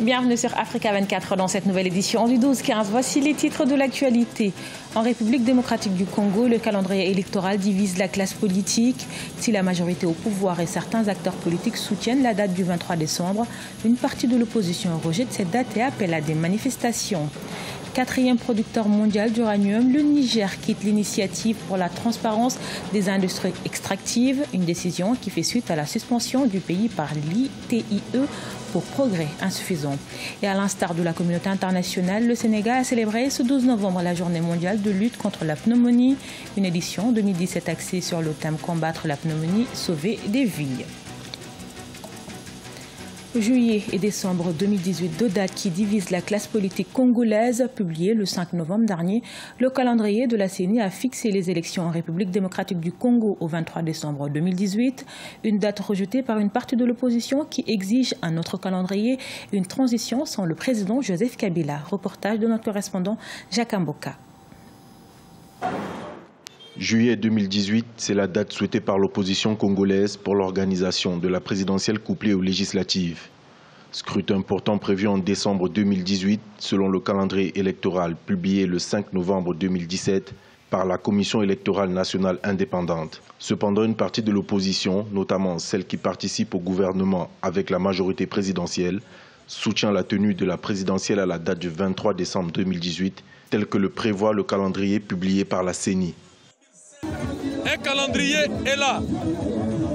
Bienvenue sur Africa 24 dans cette nouvelle édition du 12-15. Voici les titres de l'actualité. En République démocratique du Congo, le calendrier électoral divise la classe politique. Si la majorité au pouvoir et certains acteurs politiques soutiennent la date du 23 décembre, une partie de l'opposition rejette cette date et appelle à des manifestations. Quatrième producteur mondial d'uranium, le Niger quitte l'initiative pour la transparence des industries extractives, une décision qui fait suite à la suspension du pays par l'ITIE pour progrès insuffisant. Et à l'instar de la communauté internationale, le Sénégal a célébré ce 12 novembre la journée mondiale de lutte contre la pneumonie, une édition 2017 axée sur le thème combattre la pneumonie, sauver des vies. Juillet et décembre 2018, deux dates qui divisent la classe politique congolaise. Publié le 5 novembre dernier, le calendrier de la CENI a fixé les élections en République démocratique du Congo au 23 décembre 2018. Une date rejetée par une partie de l'opposition qui exige un autre calendrier, une transition sans le président Joseph Kabila. Reportage de notre correspondant Jacques Mboka. Juillet 2018, c'est la date souhaitée par l'opposition congolaise pour l'organisation de la présidentielle couplée aux législatives. Scrutin pourtant prévu en décembre 2018 selon le calendrier électoral publié le 5 novembre 2017 par la Commission électorale nationale indépendante. Cependant, une partie de l'opposition, notamment celle qui participe au gouvernement avec la majorité présidentielle, soutient la tenue de la présidentielle à la date du 23 décembre 2018, tel que le prévoit le calendrier publié par la CENI. Un calendrier est là.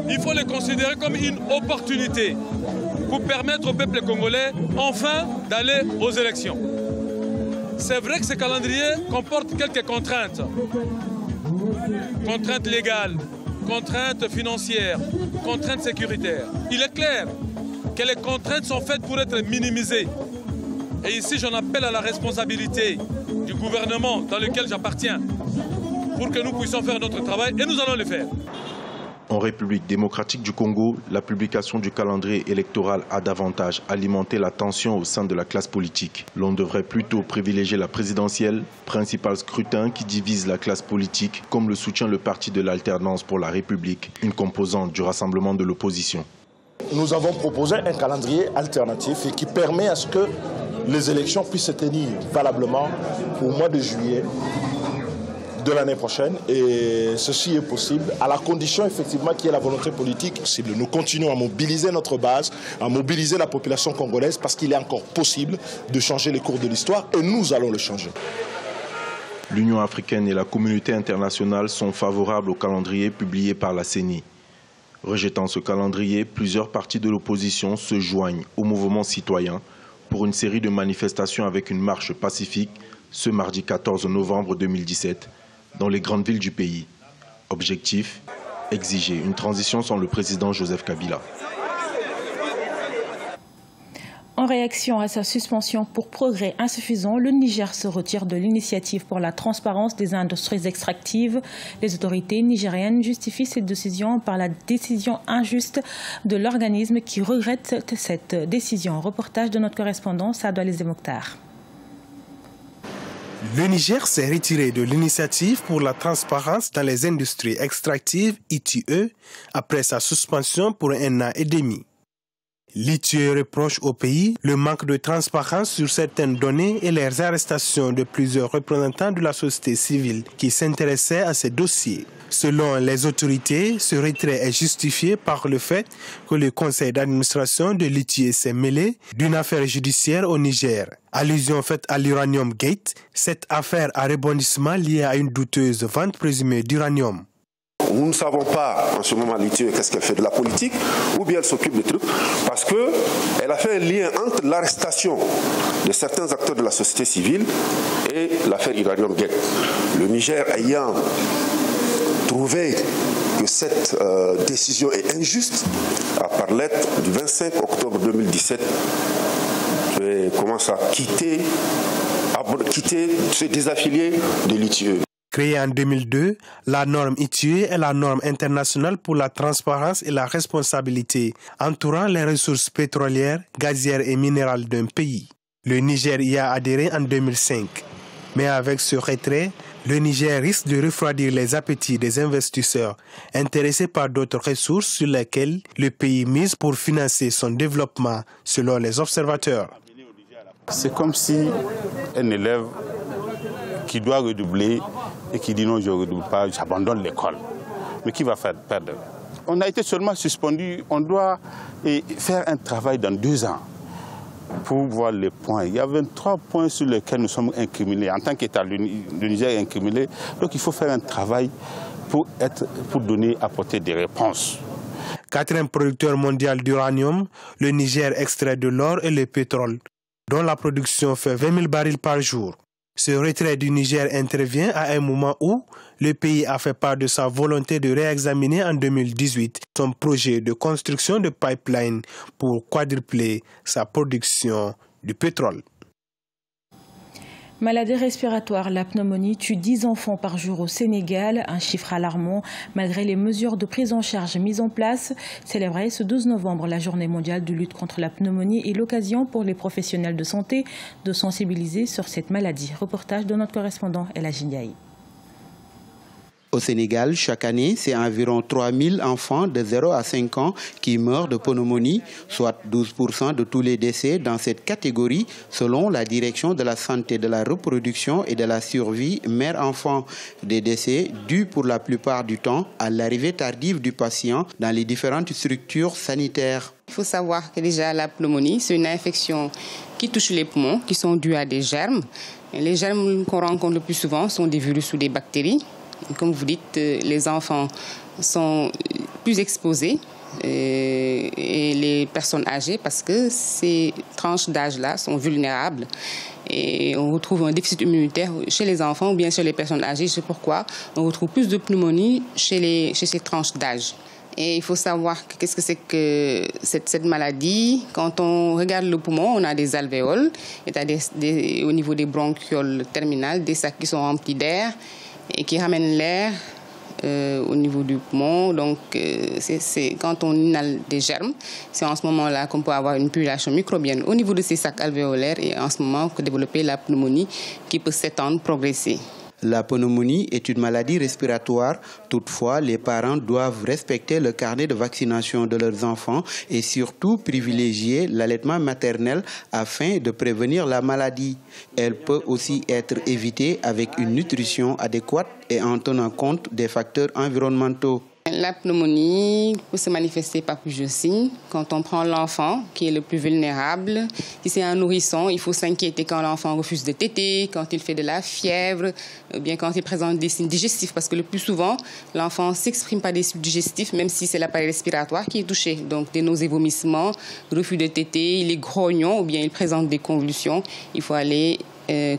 Il faut le considérer comme une opportunité pour permettre au peuple congolais enfin d'aller aux élections. C'est vrai que ce calendrier comporte quelques contraintes. Contraintes légales, contraintes financières, contraintes sécuritaires. Il est clair que les contraintes sont faites pour être minimisées. Et ici, j'en appelle à la responsabilité du gouvernement dans lequel j'appartiens, pour que nous puissions faire notre travail, et nous allons le faire. En République démocratique du Congo, la publication du calendrier électoral a davantage alimenté la tension au sein de la classe politique. L'on devrait plutôt privilégier la présidentielle, principal scrutin qui divise la classe politique, comme le soutient le parti de l'Alternance pour la République, une composante du rassemblement de l'opposition. Nous avons proposé un calendrier alternatif et qui permet à ce que les élections puissent se tenir valablement au mois de juillet de l'année prochaine, et ceci est possible à la condition effectivement qu'il y ait la volonté politique possible. Nous continuons à mobiliser notre base, à mobiliser la population congolaise parce qu'il est encore possible de changer les cours de l'histoire et nous allons le changer. L'Union africaine et la communauté internationale sont favorables au calendrier publié par la CENI. Rejetant ce calendrier, plusieurs partis de l'opposition se joignent au mouvement citoyen pour une série de manifestations avec une marche pacifique ce mardi 14 novembre 2017. Dans les grandes villes du pays. Objectif, exiger une transition sans le président Joseph Kabila. En réaction à sa suspension pour progrès insuffisant, le Niger se retire de l'initiative pour la transparence des industries extractives. Les autorités nigériennes justifient cette décision par la décision injuste de l'organisme qui regrette cette décision. Reportage de notre correspondant Sadou Mokhtar. Le Niger s'est retiré de l'initiative pour la transparence dans les industries extractives ITIE après sa suspension pour 1 an et demi. L'ITIE reproche au pays le manque de transparence sur certaines données et les arrestations de plusieurs représentants de la société civile qui s'intéressaient à ces dossiers. Selon les autorités, ce retrait est justifié par le fait que le conseil d'administration de l'ITIE s'est mêlé d'une affaire judiciaire au Niger. Allusion faite à l'Uranium Gate, cette affaire a rebondissement lié à une douteuse vente présumée d'uranium. Nous ne savons pas en ce moment l'ITIE qu'est-ce qu'elle fait de la politique ou bien elle s'occupe de trucs parce qu'elle a fait un lien entre l'arrestation de certains acteurs de la société civile et l'affaire Uranium Gate. Le Niger ayant trouvé que cette décision est injuste, par lettre du 25 octobre 2017, commence à se désaffilier de l'ITIE. Créée en 2002, la norme ITIE est la norme internationale pour la transparence et la responsabilité entourant les ressources pétrolières, gazières et minérales d'un pays. Le Niger y a adhéré en 2005. Mais avec ce retrait, le Niger risque de refroidir les appétits des investisseurs intéressés par d'autres ressources sur lesquelles le pays mise pour financer son développement, selon les observateurs. C'est comme si un élève qui doit redoubler et qui dit non, je ne redouble pas, j'abandonne l'école. Mais qui va faire perdre? On a été seulement suspendu, on doit faire un travail dans 2 ans pour voir les points. Il y a 23 points sur lesquels nous sommes incriminés. En tant qu'État, le Niger est incriminé. Donc il faut faire un travail pour apporter des réponses. 4e producteur mondial d'uranium, le Niger extrait de l'or et le pétrole, dont la production fait 20 000 barils par jour. Ce retrait du Niger intervient à un moment où le pays a fait part de sa volonté de réexaminer en 2018 son projet de construction de pipeline pour quadrupler sa production de pétrole. Maladie respiratoire, la pneumonie tue 10 enfants par jour au Sénégal, un chiffre alarmant malgré les mesures de prise en charge mises en place. Célébrer ce 12 novembre la journée mondiale de lutte contre la pneumonie est l'occasion pour les professionnels de santé de sensibiliser sur cette maladie. Reportage de notre correspondant El Hadji. Au Sénégal, chaque année, c'est environ 3000 enfants de 0 à 5 ans qui meurent de pneumonie, soit 12% de tous les décès dans cette catégorie, selon la Direction de la santé de la reproduction et de la survie mère-enfant. Des décès dus pour la plupart du temps à l'arrivée tardive du patient dans les différentes structures sanitaires. Il faut savoir que déjà la pneumonie, c'est une infection qui touche les poumons, qui sont dus à des germes. Et les germes qu'on rencontre le plus souvent sont des virus ou des bactéries. Comme vous dites, les enfants sont plus exposés et les personnes âgées parce que ces tranches d'âge-là sont vulnérables et on retrouve un déficit immunitaire chez les enfants ou bien chez les personnes âgées. C'est pourquoi on retrouve plus de pneumonie chez ces tranches d'âge. Et il faut savoir qu'est-ce que c'est que cette maladie. Quand on regarde le poumon, on a des alvéoles, au niveau des bronchioles terminales, des sacs qui sont remplis d'air et qui ramènent l'air au niveau du poumon. Donc, quand on inhale des germes, c'est en ce moment-là qu'on peut avoir une pullulation microbienne au niveau de ces sacs alvéolaires et en ce moment que développer la pneumonie qui peut s'étendre, progresser. La pneumonie est une maladie respiratoire. Toutefois, les parents doivent respecter le carnet de vaccination de leurs enfants et surtout privilégier l'allaitement maternel afin de prévenir la maladie. Elle peut aussi être évitée avec une nutrition adéquate et en tenant compte des facteurs environnementaux. La pneumonie peut se manifester par plusieurs signes. Quand on prend l'enfant, qui est le plus vulnérable, si c'est un nourrisson, il faut s'inquiéter quand l'enfant refuse de téter, quand il fait de la fièvre, ou bien quand il présente des signes digestifs, parce que le plus souvent, l'enfant ne s'exprime pas des signes digestifs, même si c'est l'appareil respiratoire qui est touché. Donc des nausées, vomissements, refus de téter, il est grognon, ou bien il présente des convulsions. Il faut aller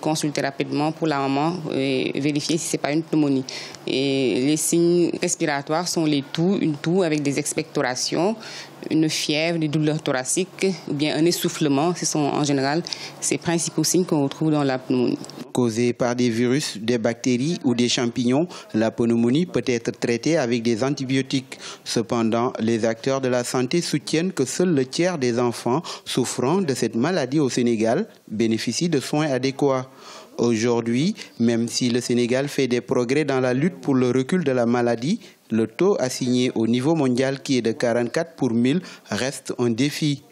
consulter rapidement pour la maman et vérifier si ce n'est pas une pneumonie. Et les signes respiratoires sont une toux avec des expectorations, une fièvre, des douleurs thoraciques ou bien un essoufflement. Ce sont en général ces principaux signes qu'on retrouve dans la pneumonie. Causée par des virus, des bactéries ou des champignons, la pneumonie peut être traitée avec des antibiotiques. Cependant, les acteurs de la santé soutiennent que seul le tiers des enfants souffrant de cette maladie au Sénégal bénéficient de soins adéquats. Aujourd'hui, même si le Sénégal fait des progrès dans la lutte pour le recul de la maladie, le taux assigné au niveau mondial qui est de 44 pour 1000 reste un défi.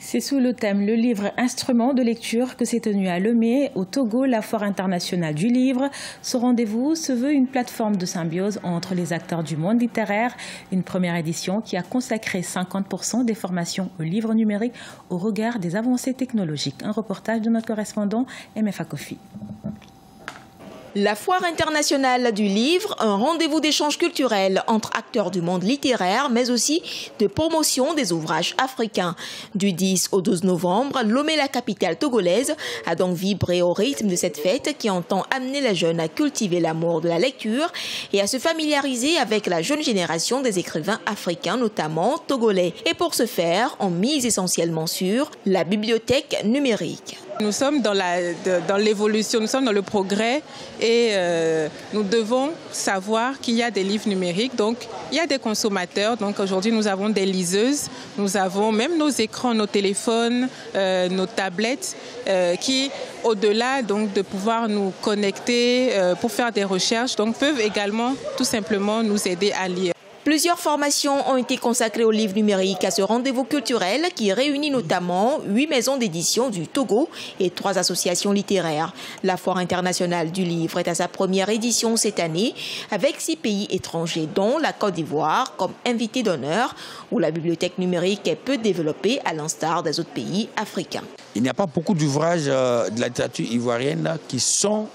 C'est sous le thème Le livre instrument de lecture que s'est tenue à Lomé, au Togo, la Foire internationale du livre. Ce rendez-vous se veut une plateforme de symbiose entre les acteurs du monde littéraire. Une première édition qui a consacré 50% des formations au livre numérique au regard des avancées technologiques. Un reportage de notre correspondant MFA Kofi. La Foire internationale du livre, un rendez-vous d'échange culturel entre acteurs du monde littéraire, mais aussi de promotion des ouvrages africains. Du 10 au 12 novembre, Lomé, la capitale togolaise, a donc vibré au rythme de cette fête qui entend amener les jeunes à cultiver l'amour de la lecture et à se familiariser avec la jeune génération des écrivains africains, notamment togolais. Et pour ce faire, on mise essentiellement sur la bibliothèque numérique. Nous sommes dans l'évolution, nous sommes dans le progrès et nous devons savoir qu'il y a des livres numériques. Donc, il y a des consommateurs. Donc, aujourd'hui, nous avons des liseuses. Nous avons même nos écrans, nos téléphones, nos tablettes qui, au-delà donc, de pouvoir nous connecter pour faire des recherches, donc, peuvent également tout simplement nous aider à lire. Plusieurs formations ont été consacrées au livre numérique à ce rendez-vous culturel qui réunit notamment 8 maisons d'édition du Togo et 3 associations littéraires. La Foire internationale du livre est à sa première édition cette année avec 6 pays étrangers dont la Côte d'Ivoire comme invité d'honneur où la bibliothèque numérique est peu développée à l'instar des autres pays africains. Il n'y a pas beaucoup d'ouvrages de la littérature ivoirienne qui sont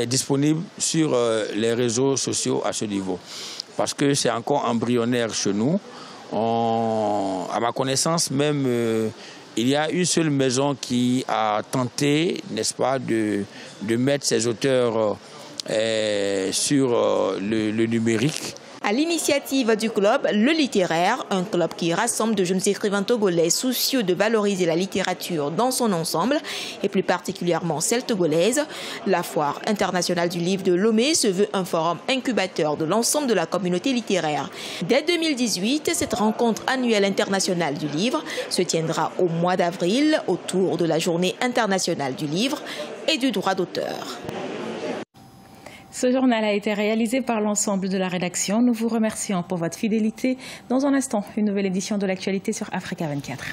disponibles sur les réseaux sociaux à ce niveau. Parce que c'est encore embryonnaire chez nous. À ma connaissance, même, il y a une seule maison qui a tenté, n'est-ce pas, de mettre ses auteurs sur le numérique. À l'initiative du club Le Littéraire, un club qui rassemble de jeunes écrivains togolais soucieux de valoriser la littérature dans son ensemble, et plus particulièrement celle togolaise, la Foire internationale du livre de Lomé se veut un forum incubateur de l'ensemble de la communauté littéraire. Dès 2018, cette rencontre annuelle internationale du livre se tiendra au mois d'avril autour de la Journée internationale du livre et du droit d'auteur. Ce journal a été réalisé par l'ensemble de la rédaction. Nous vous remercions pour votre fidélité. Dans un instant, une nouvelle édition de l'actualité sur Africa 24.